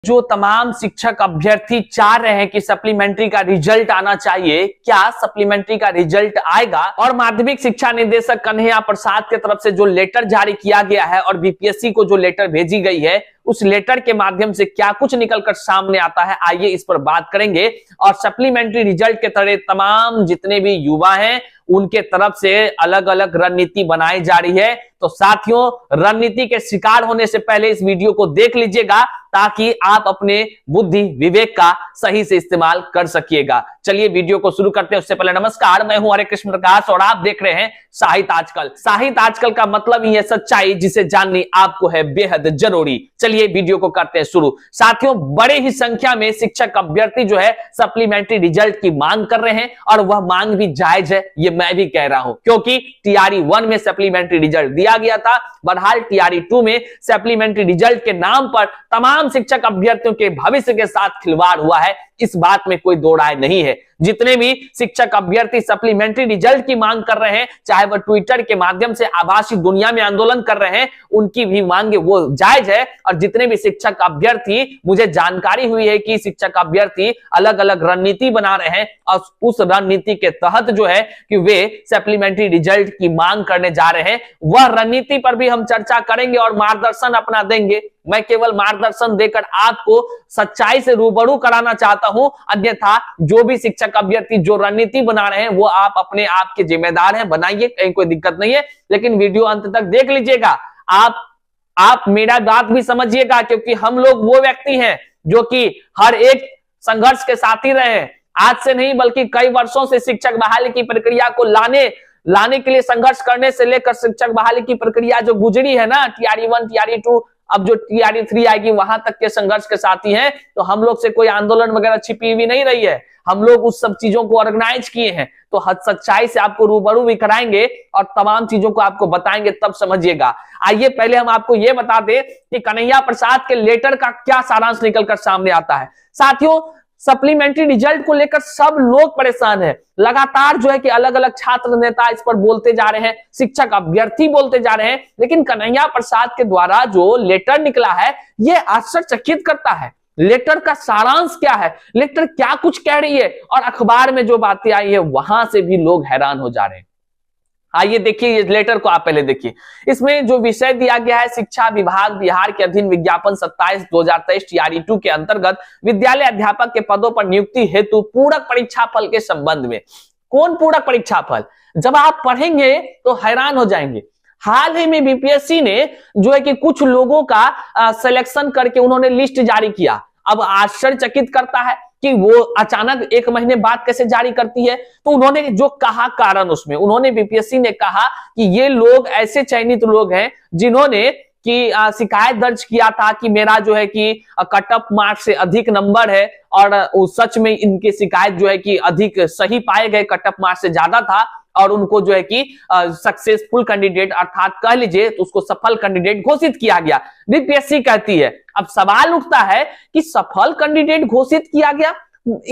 जो तमाम शिक्षक अभ्यर्थी चाह रहे हैं कि सप्लीमेंट्री का रिजल्ट आना चाहिए, क्या सप्लीमेंट्री का रिजल्ट आएगा? और माध्यमिक शिक्षा निदेशक कन्हैया प्रसाद की तरफ से जो लेटर जारी किया गया है और बीपीएससी को जो लेटर भेजी गई है, उस लेटर के माध्यम से क्या कुछ निकलकर सामने आता है, आइए इस पर बात करेंगे। और सप्लीमेंट्री रिजल्ट के तरह तमाम जितने भी युवा हैं उनके तरफ से अलग अलग रणनीति बनाई जा रही है। तो साथियों, रणनीति के शिकार होने से पहले इस वीडियो को देख लीजिएगा ताकि आप अपने बुद्धि विवेक का सही से इस्तेमाल कर सकिएगा। चलिए वीडियो को शुरू करते हैं। उससे पहले नमस्कार, मैं हूं हरे कृष्ण प्रकाश और आप देख रहे हैं साहित्य आजकल। साहित्य आजकल का मतलब ही है सच्चाई, जिसे जाननी आपको है बेहद जरूरी। चलिए वीडियो को करते हैं शुरू। साथियों, बड़े ही संख्या में शिक्षक अभ्यर्थी जो है सप्लीमेंट्री रिजल्ट की मांग कर रहे हैं और वह मांग भी जायज है, ये मैं भी कह रहा हूं, क्योंकि टीआरई 1 में सप्लीमेंट्री रिजल्ट दिया गया था। बहरहाल टीआरई 2 में सप्लीमेंट्री रिजल्ट के नाम पर तमाम शिक्षक अभ्यर्थियों के भविष्य के साथ खिलवाड़ हुआ है, इस बात में कोई दो राय नहीं है। जितने भी शिक्षक अभ्यर्थी सप्लीमेंट्री रिजल्ट की मांग कर रहे हैं, चाहे वह ट्विटर के माध्यम से आभासी दुनिया में आंदोलन कर रहे हैं, उनकी भी मांगे वो जायज है। और जितने भी शिक्षक अभ्यर्थी, मुझे जानकारी हुई है कि शिक्षक अभ्यर्थी अलग अलग रणनीति बना रहे हैं और उस रणनीति के तहत जो है कि वे सप्लीमेंट्री रिजल्ट की मांग करने जा रहे हैं, वह रणनीति पर भी हम चर्चा करेंगे और मार्गदर्शन अपना देंगे। मैं केवल मार्गदर्शन देकर आपको सच्चाई से रूबरू कराना चाहता हूं, अन्यथा जो भी शिक्षक अभ्यर्थी जो रणनीति बना रहे हैं वो आप अपने आप के जिम्मेदार हैं, बनाइए, कहीं कोई दिक्कत नहीं है। लेकिन वीडियो अंत तक देख लीजिएगा, आप मेरा बात भी समझिएगा, क्योंकि हम लोग वो व्यक्ति हैं जो कि हर एक संघर्ष के साथी रहे हैं। आज से नहीं बल्कि कई वर्षों से शिक्षक बहाली की प्रक्रिया को लाने के लिए संघर्ष करने से लेकर शिक्षक बहाली की प्रक्रिया जो गुजरी है ना, टीआरई 1, टीआरई 2, अब जो टीआरई 3 आएगी, वहां तक के संघर्ष के साथी हैं। तो हम लोग से कोई आंदोलन वगैरह छिपी हुई नहीं रही है, हम लोग उस सब चीजों को ऑर्गेनाइज किए हैं। तो हद सच्चाई से आपको रूबरू भी कराएंगे और तमाम चीजों को आपको बताएंगे, तब समझिएगा। आइए पहले हम आपको यह बता दें कि कन्हैया प्रसाद के लेटर का क्या सारांश निकलकर सामने आता है। साथियों, सप्लीमेंट्री रिजल्ट को लेकर सब लोग परेशान हैं। लगातार जो है कि अलग अलग छात्र नेता इस पर बोलते जा रहे हैं, शिक्षक अभ्यर्थी बोलते जा रहे हैं, लेकिन कन्हैया प्रसाद के द्वारा जो लेटर निकला है यह आश्चर्यचकित करता है। लेटर का सारांश क्या है, लेटर क्या कुछ कह रही है, और अखबार में जो बातें आई है वहां से भी लोग हैरान हो जा रहे हैं। आइए देखिए ये लेटर को आप पहले देखिए। इसमें जो विषय दिया गया है, शिक्षा विभाग बिहार के अधीन विज्ञापन 27/2023 टीआरई 2 के अंतर्गत विद्यालय अध्यापक के पदों पर नियुक्ति हेतु पूरक परीक्षा फल के संबंध में। कौन पूरक परीक्षा फल? जब आप पढ़ेंगे तो हैरान हो जाएंगे। हाल ही में बीपीएससी ने जो है कि कुछ लोगों का सिलेक्शन करके उन्होंने लिस्ट जारी किया। अब आश्चर्यचकित करता है कि वो अचानक 1 महीने बाद कैसे जारी करती है। तो उन्होंने जो कहा कारण, उसमें उन्होंने बीपीएससी ने कहा कि ये लोग ऐसे चयनित लोग हैं जिन्होंने कि शिकायत दर्ज किया था कि मेरा जो है कि कट ऑफ मार्क्स से अधिक नंबर है, और सच में इनकी शिकायत जो है कि अधिक सही पाए गए, कट ऑफ मार्क्स से ज्यादा था, और उनको जो है कि सक्सेसफुल कैंडिडेट अर्थात कह लीजिए तो उसको सफल कैंडिडेट घोषित किया गया, बीपीएससी कहती है। अब सवाल उठता है कि सफल कैंडिडेट घोषित किया गया,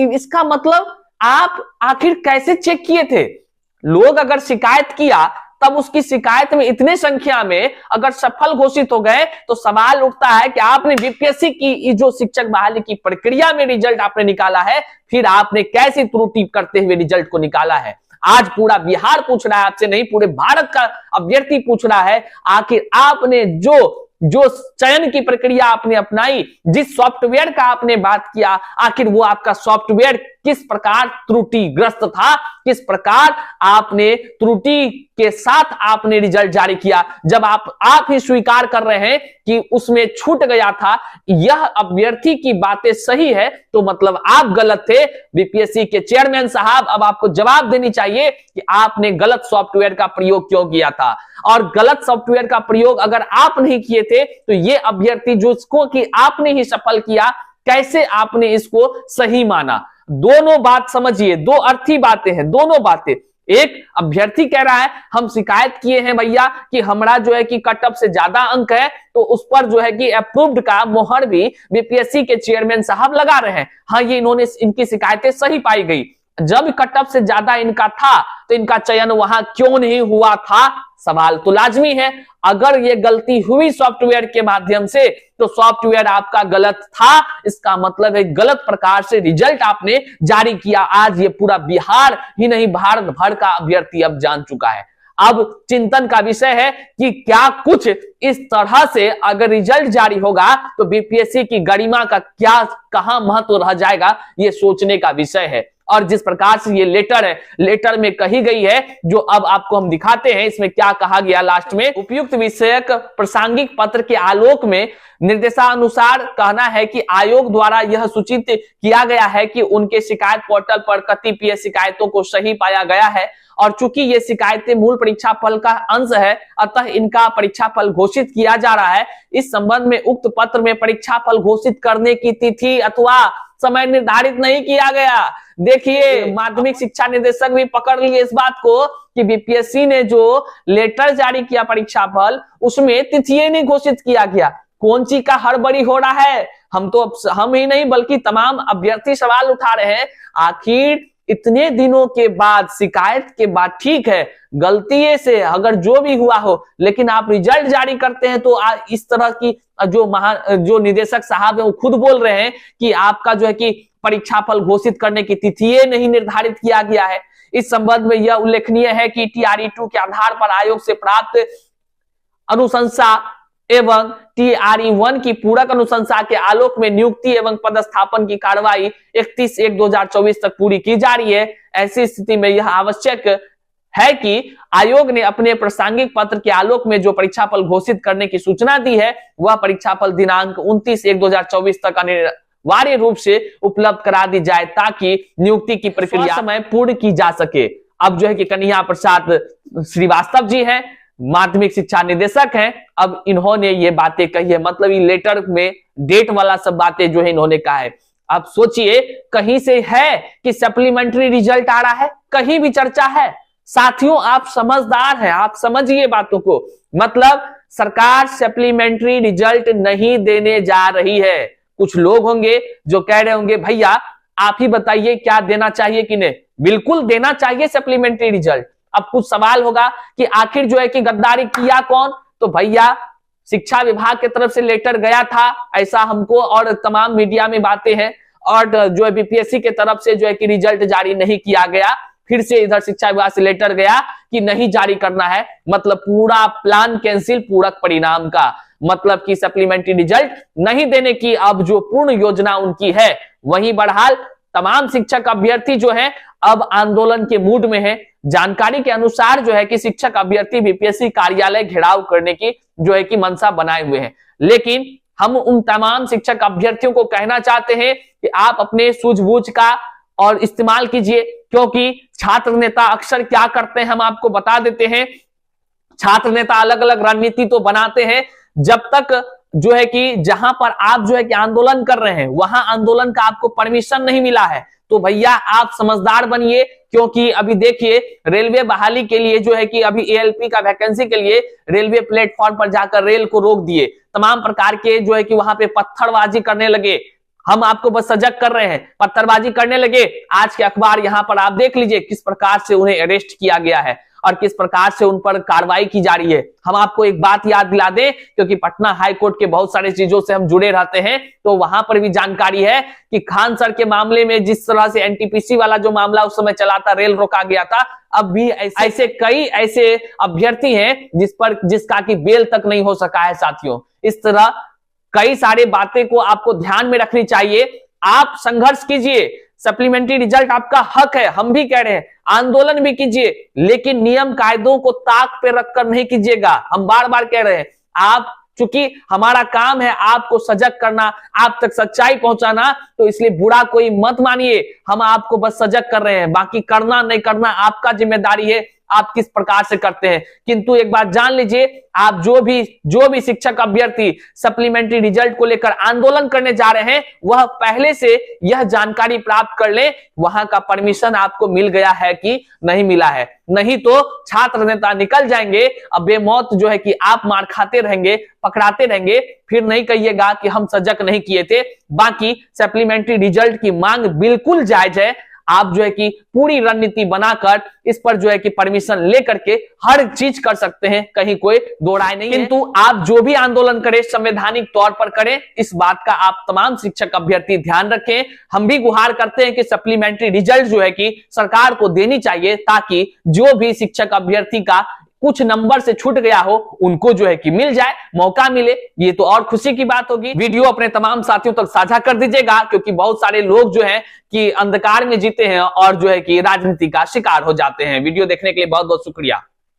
इसका मतलब आप आखिर कैसे चेक किए थे? लोग अगर शिकायत किया तब उसकी शिकायत में इतने संख्या में अगर सफल घोषित हो गए, तो सवाल उठता है कि आपने बीपीएससी की जो शिक्षक बहाली की प्रक्रिया में रिजल्ट आपने निकाला है, फिर आपने कैसी त्रुटि करते हुए रिजल्ट को निकाला है? आज पूरा बिहार पूछ रहा है आपसे, नहीं पूरे भारत का अभ्यर्थी पूछ रहा है, आखिर आपने जो चयन की प्रक्रिया आपने अपनाई, जिस सॉफ्टवेयर का आपने बात किया, आखिर वो आपका सॉफ्टवेयर किस प्रकार त्रुटिग्रस्त था, किस प्रकार आपने त्रुटि के साथ आपने रिजल्ट जारी किया। जब आप ही स्वीकार कर रहे हैं कि उसमें छूट गया था, यह अभ्यर्थी की बातें सही है, तो मतलब आप गलत थे। बीपीएससी के चेयरमैन साहब, अब आपको जवाब देनी चाहिए कि आपने गलत सॉफ्टवेयर का प्रयोग क्यों किया था, और गलत सॉफ्टवेयर का प्रयोग अगर आप नहीं किए थे तो ये अभ्यर्थी जो इसको कि आपने ही सफल किया, कैसे आपने इसको सही माना? दोनों बात समझिए, दो अर्थी बातें हैं, दोनों बातें। एक अभ्यर्थी कह रहा है हम शिकायत किए हैं भैया कि हमारा जो है कि कट ऑफ से ज्यादा अंक है, तो उस पर जो है कि अप्रूव्ड का मोहर भी बीपीएससी के चेयरमैन साहब लगा रहे हैं। हाँ, ये इनकी शिकायतें सही पाई गई। जब कट ऑफ से ज्यादा इनका था तो इनका चयन वहां क्यों नहीं हुआ था? सवाल तो लाजमी है। अगर ये गलती हुई सॉफ्टवेयर के माध्यम से तो सॉफ्टवेयर आपका गलत था, इसका मतलब है गलत प्रकार से रिजल्ट आपने जारी किया। आज ये पूरा बिहार ही नहीं भारत भर का अभ्यर्थी अब जान चुका है। अब चिंतन का विषय है कि क्या कुछ इस तरह से अगर रिजल्ट जारी होगा तो बीपीएससी की गरिमा का क्या कहां महत्व रह जाएगा, ये सोचने का विषय है। और जिस प्रकार से ये लेटर है, लेटर में कही गई है, जो अब आपको हम दिखाते हैं, इसमें क्या कहा गया लास्ट में। उपयुक्त विषयक प्रासंगिक पत्र के आलोक में निर्देशानुसार कहना है कि आयोग द्वारा यह सूचित किया गया है कि उनके शिकायत पोर्टल पर कतिपय शिकायतों को सही पाया गया है और चूंकि ये शिकायतें मूल परीक्षा फल का अंश है, अतः इनका परीक्षा फल घोषित किया जा रहा है। इस संबंध में उक्त पत्र में परीक्षा फल घोषित करने की तिथि अथवा समय निर्धारित नहीं किया गया। देखिए, माध्यमिक शिक्षा निदेशक भी पकड़ लिए इस बात को कि बीपीएससी ने जो लेटर जारी किया परीक्षा फल, उसमें तिथि नहीं घोषित किया गया। कौन सी का हड़बड़ी हो रहा है? हम ही नहीं बल्कि तमाम अभ्यर्थी सवाल उठा रहे हैं, आखिर इतने दिनों के बाद, शिकायत के बाद, ठीक है गलती से अगर जो भी हुआ हो, लेकिन आप रिजल्ट जारी करते हैं तो इस तरह की जो निदेशक साहब है वो खुद बोल रहे हैं कि आपका जो है कि परीक्षा फल घोषित करने की तिथि नहीं निर्धारित किया गया है। इस संबंध में यह उल्लेखनीय है कि TRE-2 के आधार पर आयोग से प्राप्त अनुशंसा एवं TRE-1 की पूरक अनुशंसा के आलोक में नियुक्ति एवं पदस्थापन की कार्रवाई 31/1/2024 तक पूरी की जा रही है। ऐसी स्थिति में यह आवश्यक है कि आयोग ने अपने प्रासंगिक पत्र के आलोक में जो परीक्षा फल घोषित करने की सूचना दी है, वह परीक्षा फल दिनांक 29/1/2024 तक अनिवार्य रूप से उपलब्ध करा दी जाए ताकि नियुक्ति की प्रक्रिया समय पूर्ण की जा सके। अब जो है कि कन्हैया प्रसाद श्रीवास्तव जी हैं, माध्यमिक शिक्षा निदेशक हैं, अब इन्होंने ये बातें कही है, मतलब ये लेटर में डेट वाला सब बातें जो है इन्होंने कहा है। अब सोचिए, कहीं से है कि सप्लीमेंट्री रिजल्ट आ रहा है, कहीं भी चर्चा है। साथियों, आप समझदार हैं, आप समझिए बातों को। मतलब सरकार सप्लीमेंट्री रिजल्ट नहीं देने जा रही है। कुछ लोग होंगे जो कह रहे होंगे भैया आप ही बताइए क्या देना चाहिए कि नहीं। बिल्कुल देना चाहिए सप्लीमेंट्री रिजल्ट। अब कुछ सवाल होगा कि आखिर जो है कि गद्दारी किया कौन, तो भैया शिक्षा विभाग की तरफ से लेटर गया था, ऐसा हमको और तमाम मीडिया में बातें हैं, और जो है बीपीएससी की तरफ से जो है कि रिजल्ट जारी नहीं किया गया। फिर से इधर शिक्षा विभाग से लेटर गया कि नहीं जारी करना है, मतलब पूरा प्लान कैंसिल पूरक परिणाम का, मतलब कि सप्लीमेंट्री रिजल्ट नहीं देने की अब जो पूर्ण योजना उनकी है वही बहरहाल तमाम शिक्षक अभ्यर्थी जो है अब आंदोलन के मूड में है। जानकारी के अनुसार जो है कि शिक्षक अभ्यर्थी बीपीएससी कार्यालय घेराव करने की जो है कि मनसा बनाए हुए हैं। लेकिन हम उन तमाम शिक्षक अभ्यर्थियों को कहना चाहते हैं कि आप अपने सूझबूझ का और इस्तेमाल कीजिए, क्योंकि छात्र नेता अक्सर क्या करते हैं हम आपको बता देते हैं। छात्र नेता अलग अलग रणनीति तो बनाते हैं, जब तक जो है कि जहां पर आप जो है कि आंदोलन कर रहे हैं वहां आंदोलन का आपको परमिशन नहीं मिला है, तो भैया आप समझदार बनिए। क्योंकि अभी देखिए, रेलवे बहाली के लिए जो है कि अभी ALP का वैकेंसी के लिए रेलवे प्लेटफॉर्म पर जाकर रेल को रोक दिए, तमाम प्रकार के जो है कि वहां पे पत्थरबाजी करने लगे। हम आपको बस सजग कर रहे हैं, पत्थरबाजी करने लगे। आज के अखबार यहां पर आप देख लीजिए किस प्रकार से उन्हें अरेस्ट किया गया है और किस प्रकार से उन पर कार्रवाई की जा रही है। हम आपको एक बात याद दिला दें, क्योंकि पटना हाई कोर्ट के बहुत सारे चीजों से हम जुड़े रहते हैं, तो वहां पर भी जानकारी है कि खान सर के मामले में जिस तरह से NTPC वाला जो मामला उस समय चला था, रेल रोका गया था, अब भी ऐसे कई ऐसे अभ्यर्थी हैं जिसका कि बेल तक नहीं हो सका है। साथियों, इस तरह कई सारे बातें को आपको ध्यान में रखनी चाहिए। आप संघर्ष कीजिए, सप्लीमेंट्री रिजल्ट आपका हक है, हम भी कह रहे हैं, आंदोलन भी कीजिए, लेकिन नियम कायदों को ताक पे रखकर नहीं कीजिएगा। हम बार बार कह रहे हैं, आप चूंकि हमारा काम है आपको सजग करना, आप तक सच्चाई पहुंचाना, तो इसलिए बुरा कोई मत मानिए, हम आपको बस सजग कर रहे हैं। बाकी करना नहीं करना आपका जिम्मेदारी है, आप किस प्रकार से करते हैं। किंतु एक बात जान लीजिए, आप जो भी शिक्षक अभ्यर्थी सप्लीमेंट्री रिजल्ट को लेकर आंदोलन करने जा रहे हैं, वह पहले से यह जानकारी प्राप्त कर ले वहां का परमिशन आपको मिल गया है कि नहीं मिला है। नहीं तो छात्र नेता निकल जाएंगे, अब बेमौत जो है कि आप मार खाते रहेंगे, पकड़ाते रहेंगे, फिर नहीं कहिएगा कि हम सजग नहीं किए थे। बाकी सप्लीमेंट्री रिजल्ट की मांग बिल्कुल जायज है। आप जो है कि पूरी रणनीति बनाकर इस पर जो है कि परमिशन लेकर के हर चीज कर सकते हैं, कहीं कोई दो राय नहीं है। किंतु आप जो भी आंदोलन करें संवैधानिक तौर पर करें, इस बात का आप तमाम शिक्षक अभ्यर्थी ध्यान रखें। हम भी गुहार करते हैं कि सप्लीमेंट्री रिजल्ट जो है कि सरकार को देनी चाहिए, ताकि जो भी शिक्षक अभ्यर्थी का कुछ नंबर से छूट गया हो उनको जो है कि मिल जाए, मौका मिले, ये तो और खुशी की बात होगी। वीडियो अपने तमाम साथियों तक साझा कर दीजिएगा, क्योंकि बहुत सारे लोग जो हैं कि अंधकार में जीते हैं और जो है कि राजनीति का शिकार हो जाते हैं। वीडियो देखने के लिए बहुत बहुत शुक्रिया।